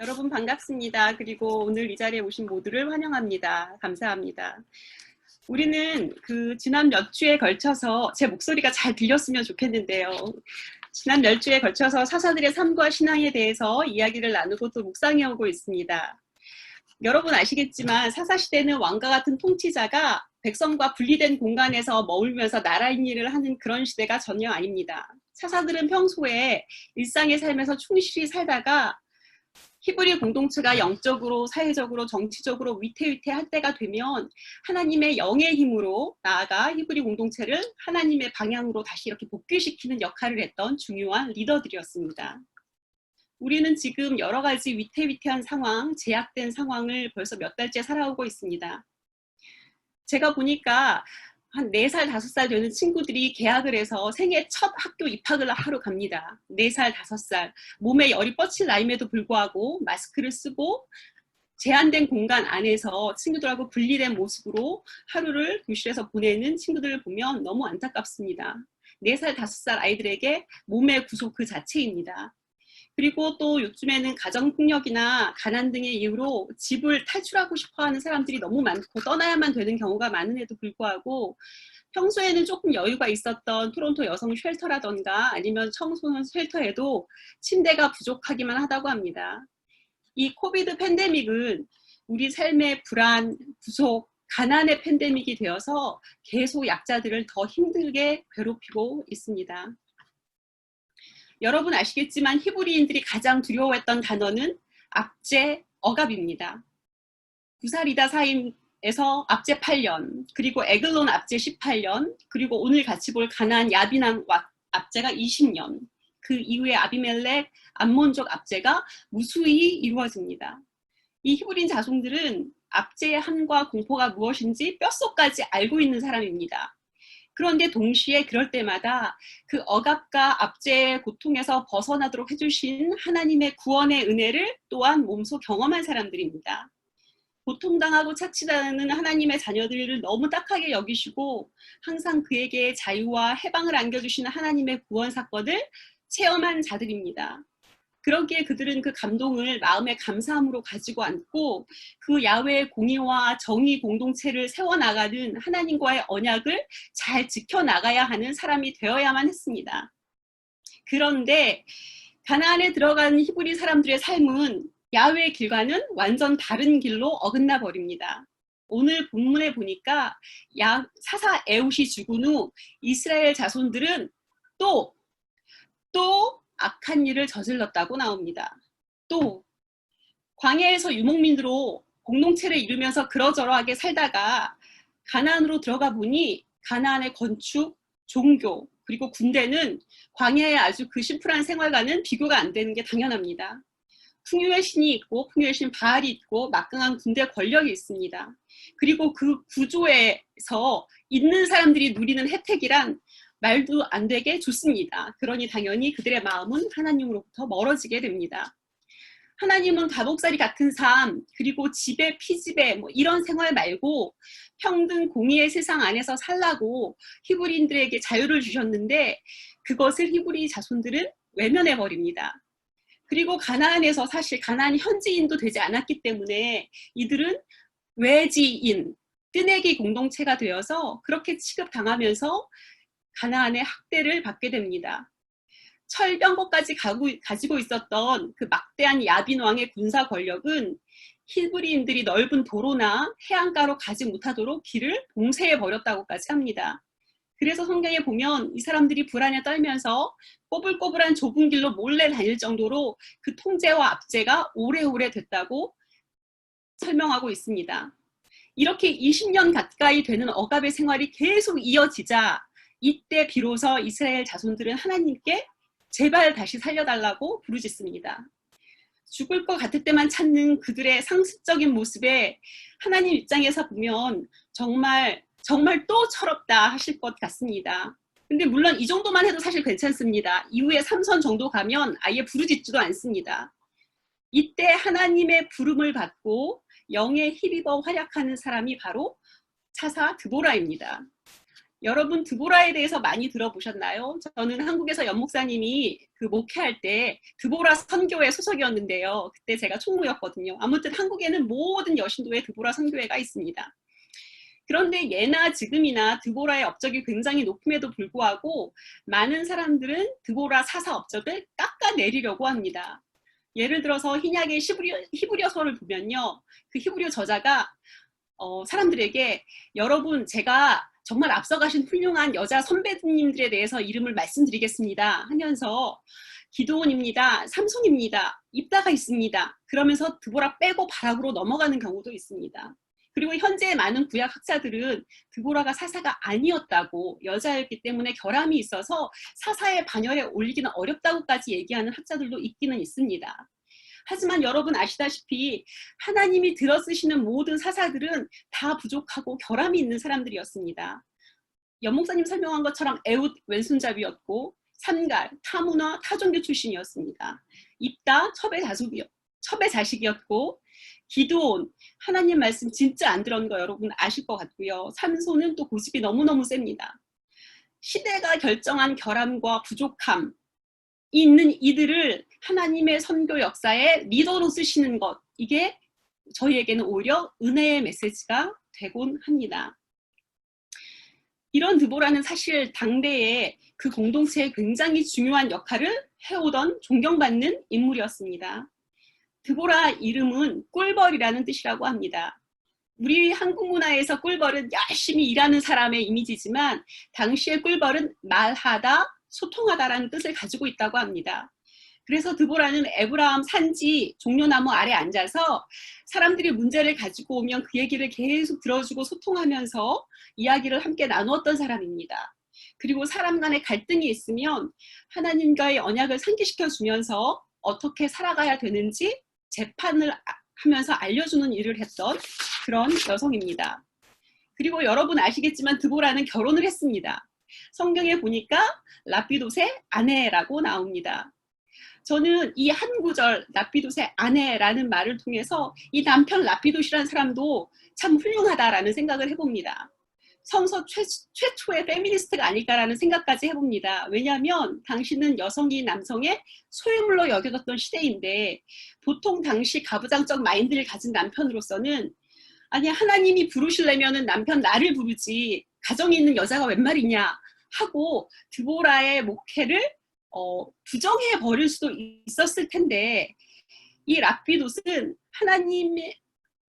여러분 반갑습니다. 그리고 오늘 이 자리에 오신 모두를 환영합니다. 감사합니다. 우리는 지난 몇 주에 걸쳐서 제 목소리가 잘 들렸으면 좋겠는데요. 지난 몇 주에 걸쳐서 사사들의 삶과 신앙에 대해서 이야기를 나누고 또 묵상해 오고 있습니다. 여러분 아시겠지만 사사시대는 왕과 같은 통치자가 백성과 분리된 공간에서 머물면서 나라인 일을 하는 그런 시대가 전혀 아닙니다. 사사들은 평소에 일상의 삶에서 충실히 살다가 히브리 공동체가 영적으로, 사회적으로, 정치적으로 위태위태할 때가 되면 하나님의 영의 힘으로 나아가 히브리 공동체를 하나님의 방향으로 다시 이렇게 복귀시키는 역할을 했던 중요한 리더들이었습니다. 우리는 지금 여러 가지 위태위태한 상황, 제약된 상황을 벌써 몇 달째 살아오고 있습니다. 제가 보니까 한 4살, 5살 되는 친구들이 개학을 해서 생애 첫 학교 입학을 하러 갑니다. 4살, 5살. 몸에 열이 뻗칠 나임에도 불구하고 마스크를 쓰고 제한된 공간 안에서 친구들하고 분리된 모습으로 하루를 교실에서 보내는 친구들을 보면 너무 안타깝습니다. 4살, 5살 아이들에게 몸의 구속 그 자체입니다. 그리고 또 요즘에는 가정폭력이나 가난 등의 이유로 집을 탈출하고 싶어하는 사람들이 너무 많고 떠나야만 되는 경우가 많은데도 불구하고 평소에는 조금 여유가 있었던 토론토 여성 쉘터라던가 아니면 청소년 쉘터에도 침대가 부족하기만 하다고 합니다. 이 코비드 팬데믹은 우리 삶의 불안, 구속, 가난의 팬데믹이 되어서 계속 약자들을 더 힘들게 괴롭히고 있습니다. 여러분 아시겠지만 히브리인들이 가장 두려워했던 단어는 압제, 억압입니다. 구사리다 사임에서 압제 8년, 그리고 에글론 압제 18년, 그리고 오늘 같이 볼 가나안 야빈한 압제가 20년, 그 이후에 아비멜렉, 암몬족 압제가 무수히 이루어집니다. 이 히브리인 자손들은 압제의 한과 공포가 무엇인지 뼛속까지 알고 있는 사람입니다. 그런데 동시에 그럴 때마다 그 억압과 압제의 고통에서 벗어나도록 해주신 하나님의 구원의 은혜를 또한 몸소 경험한 사람들입니다. 고통당하고 착취당하는 하나님의 자녀들을 너무 딱하게 여기시고 항상 그에게 자유와 해방을 안겨주시는 하나님의 구원 사건을 체험한 자들입니다. 그러기에 그들은 그 감동을 마음의 감사함으로 가지고 앉고 그 야훼의 공의와 정의 공동체를 세워나가는 하나님과의 언약을 잘 지켜나가야 하는 사람이 되어야만 했습니다. 그런데 가나안에 들어간 히브리 사람들의 삶은 야훼의 길과는 완전 다른 길로 어긋나 버립니다. 오늘 본문에 보니까 사사 에훗이 죽은 후 이스라엘 자손들은 또 악한 일을 저질렀다고 나옵니다. 또 광야에서 유목민으로 공동체를 이루면서 그러저러하게 살다가 가나안으로 들어가 보니 가나안의 건축, 종교, 그리고 군대는 광야의 아주 그 심플한 생활과는 비교가 안 되는 게 당연합니다. 풍요의 신이 있고 풍요의 신 바알이 있고 막강한 군대 권력이 있습니다. 그리고 그 구조에서 있는 사람들이 누리는 혜택이란 말도 안 되게 좋습니다. 그러니 당연히 그들의 마음은 하나님으로부터 멀어지게 됩니다. 하나님은 가복살이 같은 삶, 그리고 집에 피집에 이런 생활 말고 평등 공의의 세상 안에서 살라고 히브리인들에게 자유를 주셨는데 그것을 히브리 자손들은 외면해 버립니다. 그리고 가나안에서 사실 가나안 현지인도 되지 않았기 때문에 이들은 외지인, 뜨내기 공동체가 되어서 그렇게 취급당하면서 가나안의 학대를 받게 됩니다. 철병거까지 가지고 있었던 그 막대한 야빈 왕의 군사 권력은 히브리인들이 넓은 도로나 해안가로 가지 못하도록 길을 봉쇄해 버렸다고까지 합니다. 그래서 성경에 보면 이 사람들이 불안에 떨면서 꼬불꼬불한 좁은 길로 몰래 다닐 정도로 그 통제와 압제가 오래오래 됐다고 설명하고 있습니다. 이렇게 20년 가까이 되는 억압의 생활이 계속 이어지자 이때 비로소 이스라엘 자손들은 하나님께 제발 다시 살려달라고 부르짖습니다. 죽을 것 같을 때만 찾는 그들의 상습적인 모습에 하나님 입장에서 보면 정말 또 철없다 하실 것 같습니다. 근데 물론 이 정도만 해도 사실 괜찮습니다. 이후에 3선 정도 가면 아예 부르짖지도 않습니다. 이때 하나님의 부름을 받고 영에 힘입어 활약하는 사람이 바로 차사 드보라입니다. 여러분 드보라에 대해서 많이 들어보셨나요? 저는 한국에서 연 목사님이 그 목회할 때 드보라 선교회 소속이었는데요. 그때 제가 총무였거든요. 아무튼 한국에는 모든 여신도에 드보라 선교회가 있습니다. 그런데 예나 지금이나 드보라의 업적이 굉장히 높음에도 불구하고 많은 사람들은 드보라 사사 업적을 깎아내리려고 합니다. 예를 들어서 신약의 히브리서를 보면요. 그 히브리어 저자가 사람들에게 여러분 제가 정말 앞서가신 훌륭한 여자 선배님들에 대해서 이름을 말씀드리겠습니다 하면서 기드온입니다. 삼손입니다. 입다가 있습니다. 그러면서 드보라 빼고 바락으로 넘어가는 경우도 있습니다. 그리고 현재 많은 구약 학자들은 드보라가 사사가 아니었다고, 여자였기 때문에 결함이 있어서 사사의 반열에 올리기는 어렵다고까지 얘기하는 학자들도 있기는 있습니다. 하지만 여러분 아시다시피 하나님이 들어쓰시는 모든 사사들은 다 부족하고 결함이 있는 사람들이었습니다. 연 목사님 설명한 것처럼 에훗 왼손잡이였고 삼갈, 타문화, 타종교 출신이었습니다. 입다, 첩의 자식이었고 기드온, 하나님 말씀 진짜 안 들은 거 여러분 아실 것 같고요. 삼손은 또 고집이 너무너무 셉니다. 시대가 결정한 결함과 부족함 있는 이들을 하나님의 선교 역사에 리더로 쓰시는 것, 이게 저희에게는 오히려 은혜의 메시지가 되곤 합니다. 이런 드보라는 사실 당대에 그 공동체에 굉장히 중요한 역할을 해오던 존경받는 인물이었습니다. 드보라 이름은 꿀벌이라는 뜻이라고 합니다. 우리 한국 문화에서 꿀벌은 열심히 일하는 사람의 이미지지만 당시의 꿀벌은 말하다, 소통하다라는 뜻을 가지고 있다고 합니다. 그래서 드보라는 에브라함 산지 종려나무 아래 앉아서 사람들이 문제를 가지고 오면 그 얘기를 계속 들어주고 소통하면서 이야기를 함께 나누었던 사람입니다. 그리고 사람 간의 갈등이 있으면 하나님과의 언약을 상기시켜 주면서 어떻게 살아가야 되는지 재판을 하면서 알려주는 일을 했던 그런 여성입니다. 그리고 여러분 아시겠지만 드보라는 결혼을 했습니다. 성경에 보니까 라피돗의 아내라고 나옵니다. 저는 이 한 구절 라피돗의 아내라는 말을 통해서 이 남편 라피돗이라는 사람도 참 훌륭하다라는 생각을 해봅니다. 성서 최초의 페미니스트가 아닐까라는 생각까지 해봅니다. 왜냐하면 당시는 여성이 남성의 소유물로 여겨졌던 시대인데 보통 당시 가부장적 마인드를 가진 남편으로서는 아니 하나님이 부르시려면은 남편 나를 부르지 가정이 있는 여자가 웬 말이냐 하고 드보라의 목회를 부정해 버릴 수도 있었을 텐데 이 라피돗은 하나님의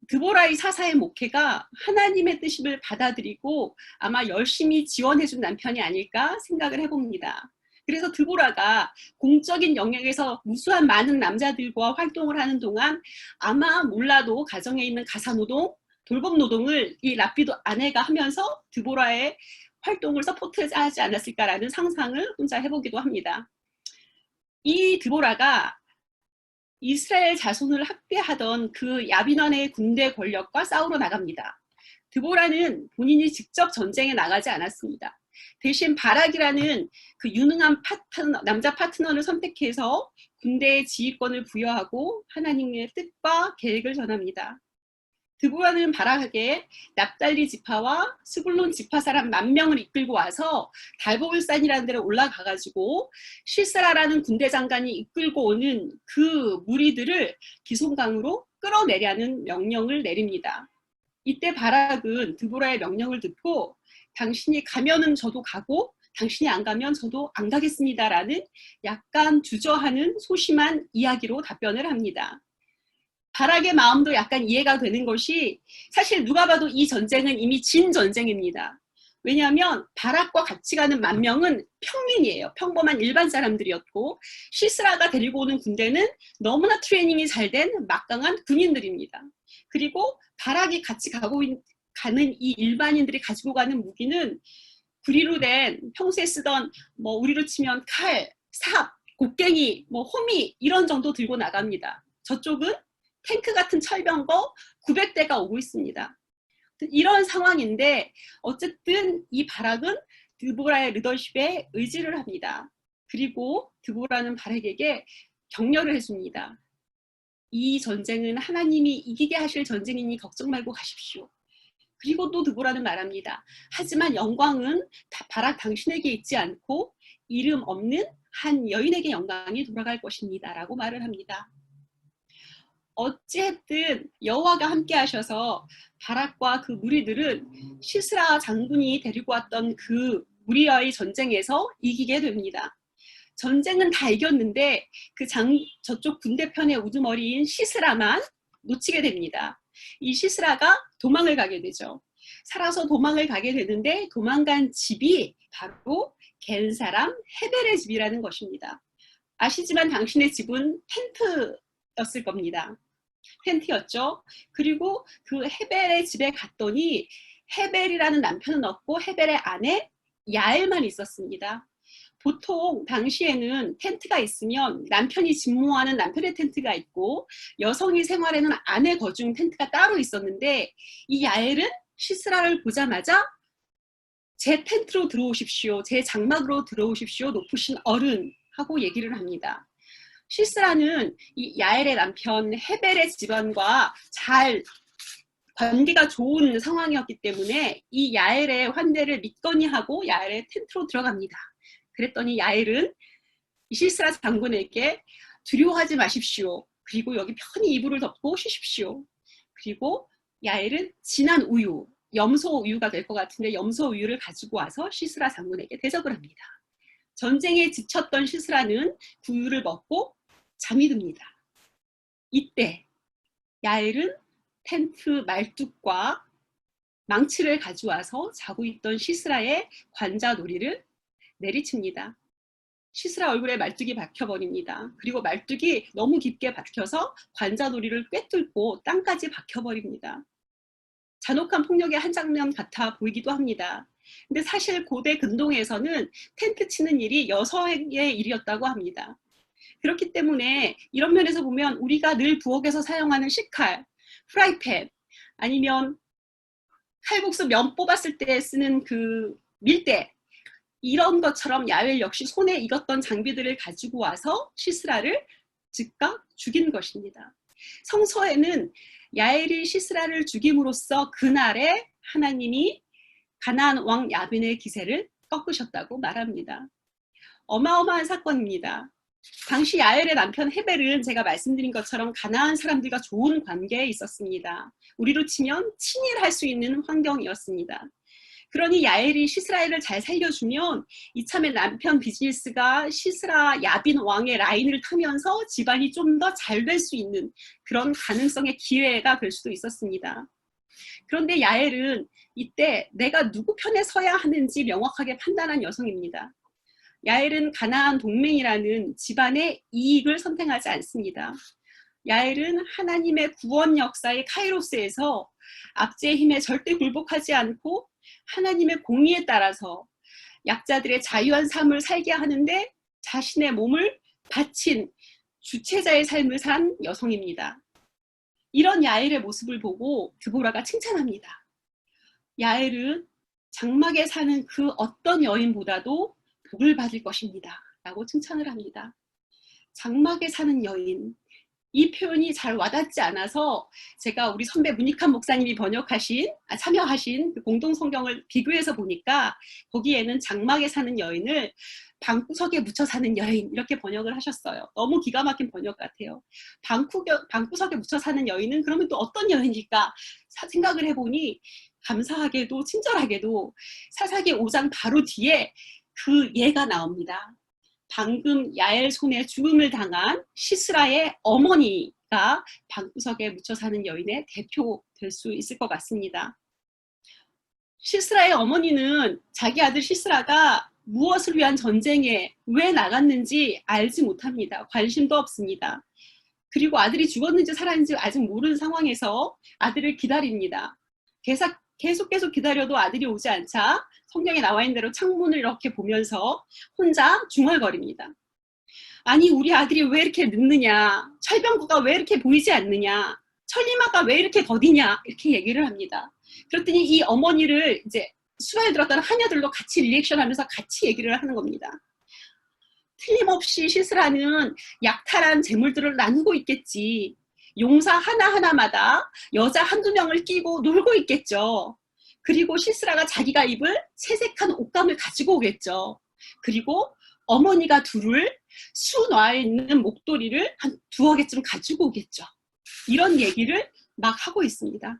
드보라의 사사의 목회가 하나님의 뜻임을 받아들이고 아마 열심히 지원해준 남편이 아닐까 생각을 해봅니다. 그래서 드보라가 공적인 영역에서 무수한 많은 남자들과 활동을 하는 동안 아마 몰라도 가정에 있는 가사노동, 돌봄노동을 이 라피돗 아내가 하면서 드보라의 활동을 서포트하지 않았을까라는 상상을 혼자 해보기도 합니다. 이 드보라가 이스라엘 자손을 학대하던 그 야빈원의 군대 권력과 싸우러 나갑니다. 드보라는 본인이 직접 전쟁에 나가지 않았습니다. 대신 바락이라는 그 유능한 남자 파트너를 선택해서 군대의 지휘권을 부여하고 하나님의 뜻과 계획을 전합니다. 드보라는 바락에게 납달리 지파와 스불론 지파 사람 10,000명을 이끌고 와서 달보울산이라는 데로 올라가가지고 시스라라는 군대 장관이 이끌고 오는 그 무리들을 기송강으로 끌어내려는 명령을 내립니다. 이때 바락은 드보라의 명령을 듣고 당신이 가면은 저도 가고 당신이 안 가면 저도 안 가겠습니다라는 약간 주저하는 소심한 이야기로 답변을 합니다. 바락의 마음도 약간 이해가 되는 것이 사실 누가 봐도 이 전쟁은 이미 진 전쟁입니다. 왜냐하면 바락과 같이 가는 10,000명은 평민이에요. 평범한 일반 사람들이었고 시스라가 데리고 오는 군대는 너무나 트레이닝이 잘 된 막강한 군인들입니다. 그리고 바락이 같이 가는 이 일반인들이 가지고 가는 무기는 구리로 된 평소에 쓰던 뭐 우리로 치면 칼, 삽, 곡괭이, 뭐 호미 이런 정도 들고 나갑니다. 저쪽은 탱크 같은 철병거 900대가 오고 있습니다. 이런 상황인데 어쨌든 이 바락은 드보라의 리더십에 의지를 합니다. 그리고 드보라는 바락에게 격려를 해줍니다. 이 전쟁은 하나님이 이기게 하실 전쟁이니 걱정 말고 가십시오. 그리고 또 드보라는 말합니다. 하지만 영광은 바락 당신에게 있지 않고 이름 없는 한 여인에게 영광이 돌아갈 것입니다. 라고 말을 합니다. 어찌했든 여호와가 함께 하셔서 바락과 그 무리들은 시스라 장군이 데리고 왔던 그 무리와의 전쟁에서 이기게 됩니다. 전쟁은 다 이겼는데 저쪽 군대편의 우두머리인 시스라만 놓치게 됩니다. 이 시스라가 도망을 가게 되죠. 살아서 도망을 가게 되는데 도망간 집이 바로 겐 사람 헤벨의 집이라는 것입니다. 아시지만 당신의 집은 텐트였을 겁니다. 텐트였죠. 그리고 그 헤벨의 집에 갔더니 헤벨이라는 남편은 없고 헤벨의 아내 야엘만 있었습니다. 보통 당시에는 텐트가 있으면 남편이 집무하는 남편의 텐트가 있고 여성이 생활하는 아내 거중 텐트가 따로 있었는데 이 야엘은 시스라를 보자마자 제 텐트로 들어오십시오. 제 장막으로 들어오십시오. 높으신 어른 하고 얘기를 합니다. 시스라는 이 야엘의 남편 헤벨의 집안과 잘 관계가 좋은 상황이었기 때문에 이 야엘의 환대를 믿거니 하고 야엘의 텐트로 들어갑니다. 그랬더니 야엘은 시스라 장군에게 두려워하지 마십시오. 그리고 여기 편히 이불을 덮고 쉬십시오. 그리고 야엘은 진한 우유, 염소 우유가 될 것 같은데 염소 우유를 가지고 와서 시스라 장군에게 대접을 합니다. 전쟁에 지쳤던 시스라는 그 우유를 먹고 잠이 듭니다. 이때 야엘은 텐트 말뚝과 망치를 가져와서 자고 있던 시스라의 관자놀이를 내리칩니다. 시스라 얼굴에 말뚝이 박혀버립니다. 그리고 말뚝이 너무 깊게 박혀서 관자놀이를 꿰뚫고 땅까지 박혀버립니다. 잔혹한 폭력의 한 장면 같아 보이기도 합니다. 근데 사실 고대 근동에서는 텐트 치는 일이 여성의 일이었다고 합니다. 그렇기 때문에 이런 면에서 보면 우리가 늘 부엌에서 사용하는 식칼, 프라이팬, 아니면 칼국수 면 뽑았을 때 쓰는 그 밀대, 이런 것처럼 야엘 역시 손에 익었던 장비들을 가지고 와서 시스라를 즉각 죽인 것입니다. 성서에는 야엘이 시스라를 죽임으로써 그날에 하나님이 가나안 왕 야빈의 기세를 꺾으셨다고 말합니다. 어마어마한 사건입니다. 당시 야엘의 남편 헤벨은 제가 말씀드린 것처럼 가나안 사람들과 좋은 관계에 있었습니다. 우리로 치면 친일할 수 있는 환경이었습니다. 그러니 야엘이 시스라를 잘 살려주면 이참에 남편 비즈니스가 시스라 야빈 왕의 라인을 타면서 집안이 좀 더 잘 될 수 있는 그런 가능성의 기회가 될 수도 있었습니다. 그런데 야엘은 이때 내가 누구 편에 서야 하는지 명확하게 판단한 여성입니다. 야엘은 가나안 동맹이라는 집안의 이익을 선택하지 않습니다. 야엘은 하나님의 구원 역사의 카이로스에서 압제의 힘에 절대 굴복하지 않고 하나님의 공의에 따라서 약자들의 자유한 삶을 살게 하는데 자신의 몸을 바친 주체자의 삶을 산 여성입니다. 이런 야엘의 모습을 보고 드보라가 칭찬합니다. 야엘은 장막에 사는 그 어떤 여인보다도 복을 받을 것입니다. 라고 칭찬을 합니다. 장막에 사는 여인, 이 표현이 잘 와닿지 않아서 제가 우리 선배 문익환 목사님이 참여하신 그 공동성경을 비교해서 보니까 거기에는 장막에 사는 여인을 방구석에 묻혀 사는 여인 이렇게 번역을 하셨어요. 너무 기가 막힌 번역 같아요. 방구석에 묻혀 사는 여인은 그러면 또 어떤 여인일까 생각을 해보니 감사하게도 친절하게도 사사기 5장 바로 뒤에 그 예가 나옵니다. 방금 야엘 손에 죽음을 당한 시스라의 어머니가 방구석에 묻혀 사는 여인의 대표 될 수 있을 것 같습니다. 시스라의 어머니는 자기 아들 시스라가 무엇을 위한 전쟁에 왜 나갔는지 알지 못합니다. 관심도 없습니다. 그리고 아들이 죽었는지 살았는지 아직 모르는 상황에서 아들을 기다립니다. 계속 기다려도 아들이 오지 않자 성경에 나와 있는 대로 창문을 이렇게 보면서 혼자 중얼거립니다. 아니 우리 아들이 왜 이렇게 늦느냐, 철병구가 왜 이렇게 보이지 않느냐, 천리마가 왜 이렇게 더디냐 이렇게 얘기를 합니다. 그랬더니 이 어머니를 이제 수라에 들었던 하녀들도 같이 리액션하면서 같이 얘기를 하는 겁니다. 틀림없이 시스라는 약탈한 재물들을 나누고 있겠지. 용사 하나하나마다 여자 한두 명을 끼고 놀고 있겠죠. 그리고 시스라가 자기가 입을 채색한 옷감을 가지고 오겠죠. 그리고 어머니가 두를 수놔에 있는 목도리를 한 2개 가지고 오겠죠. 이런 얘기를 막 하고 있습니다.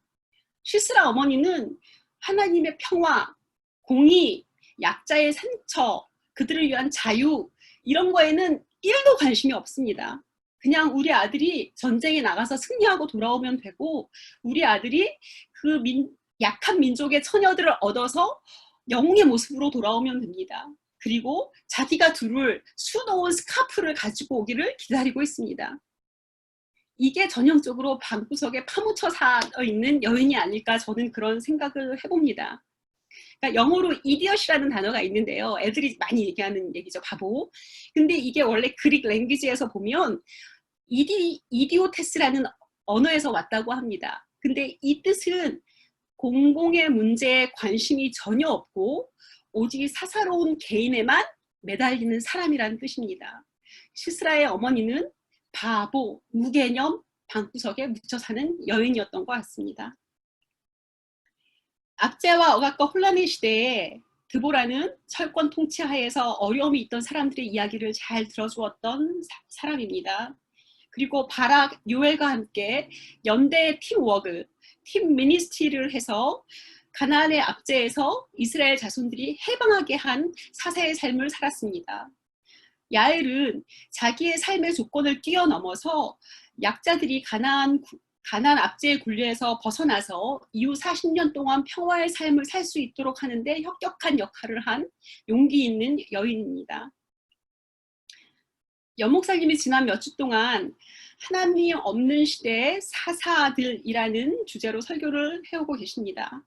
시스라 어머니는 하나님의 평화, 공의, 약자의 상처, 그들을 위한 자유, 이런 거에는 1도 관심이 없습니다. 그냥 우리 아들이 전쟁에 나가서 승리하고 돌아오면 되고, 우리 아들이 그 약한 민족의 처녀들을 얻어서 영웅의 모습으로 돌아오면 됩니다. 그리고 자기가 두를 수놓은 스카프를 가지고 오기를 기다리고 있습니다. 이게 전형적으로 방구석에 파묻혀 사 있는 여인이 아닐까, 저는 그런 생각을 해봅니다. 그러니까 영어로 이디엇이라는 단어가 있는데요. 애들이 많이 얘기하는 얘기죠. 바보. 근데 이게 원래 그릭 랭귀지에서 보면 이디오테스라는 언어에서 왔다고 합니다. 근데 이 뜻은 공공의 문제에 관심이 전혀 없고 오직 사사로운 개인에만 매달리는 사람이라는 뜻입니다. 시스라의 어머니는 바보, 무개념, 방구석에 묻혀 사는 여인이었던 것 같습니다. 압제와 억압과 혼란의 시대에 드보라는 철권 통치 하에서 어려움이 있던 사람들의 이야기를 잘 들어주었던 사람입니다. 그리고 바락, 요엘과 함께 연대 팀워크, 팀 미니스트리를 해서 가나안의 압제에서 이스라엘 자손들이 해방하게 한 사사의 삶을 살았습니다. 야엘은 자기의 삶의 조건을 뛰어넘어서 약자들이 가나안 압제의 굴레에서 벗어나서 이후 40년 동안 평화의 삶을 살 수 있도록 하는데 혁혁한 역할을 한 용기 있는 여인입니다. 연목사님이 지난 몇 주 동안 하나님 없는 시대의 사사들이라는 주제로 설교를 해오고 계십니다.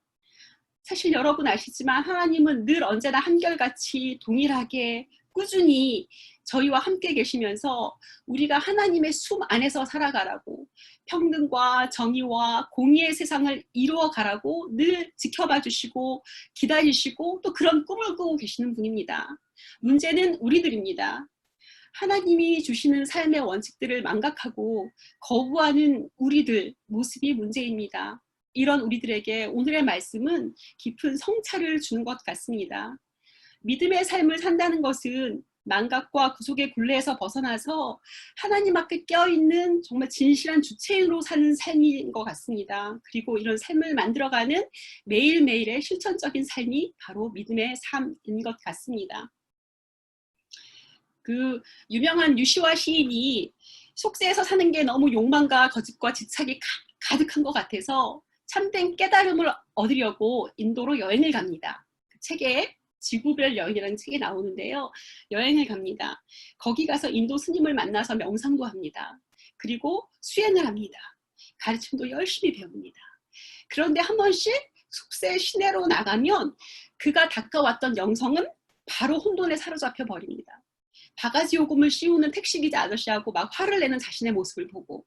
사실 여러분 아시지만 하나님은 늘 언제나 한결같이 동일하게 꾸준히 저희와 함께 계시면서 우리가 하나님의 숨 안에서 살아가라고, 평등과 정의와 공의의 세상을 이루어가라고 늘 지켜봐 주시고 기다리시고 또 그런 꿈을 꾸고 계시는 분입니다. 문제는 우리들입니다. 하나님이 주시는 삶의 원칙들을 망각하고 거부하는 우리들 모습이 문제입니다. 이런 우리들에게 오늘의 말씀은 깊은 성찰을 주는 것 같습니다. 믿음의 삶을 산다는 것은 망각과 구속의 굴레에서 벗어나서 하나님 앞에 껴있는 정말 진실한 주체인으로 사는 삶인 것 같습니다. 그리고 이런 삶을 만들어가는 매일매일의 실천적인 삶이 바로 믿음의 삶인 것 같습니다. 그 유명한 유시화 시인이 속세에서 사는 게 너무 욕망과 거짓과 집착이 가득한 것 같아서 참된 깨달음을 얻으려고 인도로 여행을 갑니다. 그 책에 지구별 여행이라는 책이 나오는데요. 여행을 갑니다. 거기 가서 인도 스님을 만나서 명상도 합니다. 그리고 수행을 합니다. 가르침도 열심히 배웁니다. 그런데 한 번씩 속세 시내로 나가면 그가 닦아왔던 영성은 바로 혼돈에 사로잡혀 버립니다. 바가지 요금을 씌우는 택시기사 아저씨하고 막 화를 내는 자신의 모습을 보고,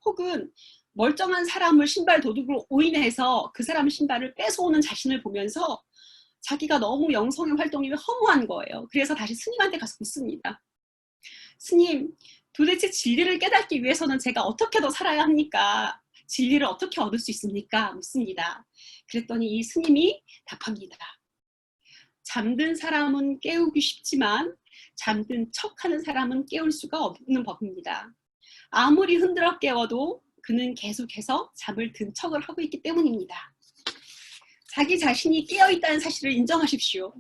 혹은 멀쩡한 사람을 신발 도둑으로 오인해서 그 사람 신발을 뺏어오는 자신을 보면서 자기가 너무 영성의 활동이 허무한 거예요. 그래서 다시 스님한테 가서 묻습니다. 스님, 도대체 진리를 깨닫기 위해서는 제가 어떻게 더 살아야 합니까? 진리를 어떻게 얻을 수 있습니까? 묻습니다. 그랬더니 이 스님이 답합니다. 잠든 사람은 깨우기 쉽지만 잠든 척하는 사람은 깨울 수가 없는 법입니다. 아무리 흔들어 깨워도 그는 계속해서 잠을 든 척을 하고 있기 때문입니다. 자기 자신이 깨어있다는 사실을 인정하십시오.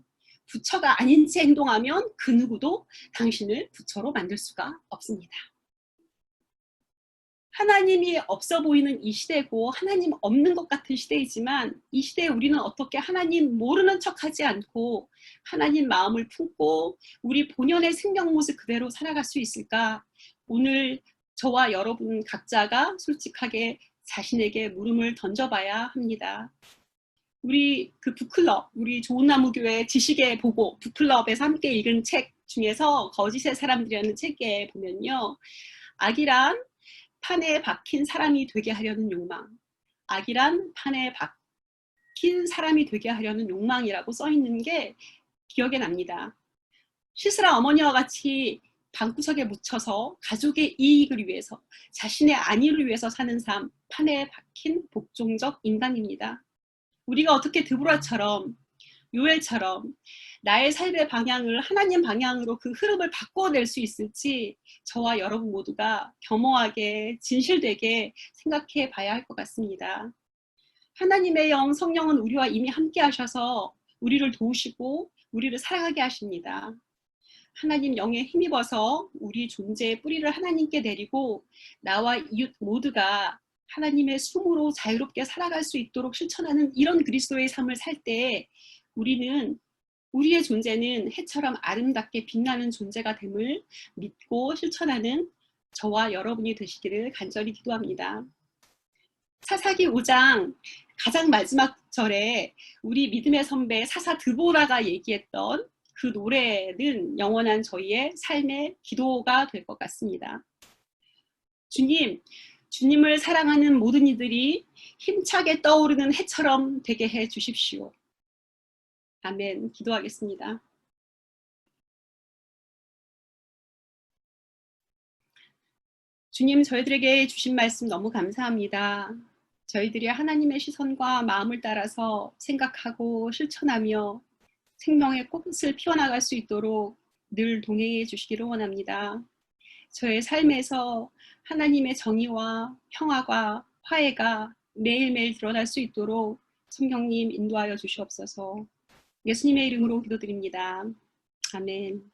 부처가 아닌 채 행동하면 그 누구도 당신을 부처로 만들 수가 없습니다. 하나님이 없어 보이는 이 시대고 하나님 없는 것 같은 시대이지만 이 시대에 우리는 어떻게 하나님 모르는 척하지 않고 하나님 마음을 품고 우리 본연의 생명 모습 그대로 살아갈 수 있을까? 오늘 저와 여러분 각자가 솔직하게 자신에게 물음을 던져봐야 합니다. 우리 그 북클럽, 우리 좋은나무교회 지식의 보고 북클럽에서 함께 읽은 책 중에서 거짓의 사람들이라는 책에 보면요. 악이란 판에 박힌 사람이 되게 하려는 욕망, 악이란 판에 박힌 사람이 되게 하려는 욕망이라고 써있는 게 기억에 납니다. 시스라 어머니와 같이 방구석에 묻혀서 가족의 이익을 위해서, 자신의 안위를 위해서 사는 삶, 판에 박힌 복종적 인간입니다. 우리가 어떻게 드보라처럼, 요엘처럼 나의 삶의 방향을 하나님 방향으로 그 흐름을 바꿔낼 수 있을지 저와 여러분 모두가 겸허하게 진실되게 생각해 봐야 할 것 같습니다. 하나님의 영 성령은 우리와 이미 함께 하셔서 우리를 도우시고 우리를 살아가게 하십니다. 하나님 영에 힘입어서 우리 존재의 뿌리를 하나님께 내리고 나와 이웃 모두가 하나님의 숨으로 자유롭게 살아갈 수 있도록 실천하는 이런 그리스도의 삶을 살 때 우리는 우리의 존재는 해처럼 아름답게 빛나는 존재가 됨을 믿고 실천하는 저와 여러분이 되시기를 간절히 기도합니다. 사사기 5장 가장 마지막 절에 우리 믿음의 선배 사사 드보라가 얘기했던 그 노래는 영원한 저희의 삶의 기도가 될 것 같습니다. 주님, 주님을 사랑하는 모든 이들이 힘차게 떠오르는 해처럼 되게 해 주십시오. 아멘. 기도하겠습니다. 주님, 저희들에게 주신 말씀 너무 감사합니다. 저희들이 하나님의 시선과 마음을 따라서 생각하고 실천하며 생명의 꽃을 피워나갈 수 있도록 늘 동행해 주시기를 원합니다. 저의 삶에서 하나님의 정의와 평화가 화해가 매일매일 드러날 수 있도록 성령님 인도하여 주시옵소서. 예수님의 이름으로 기도드립니다. 아멘.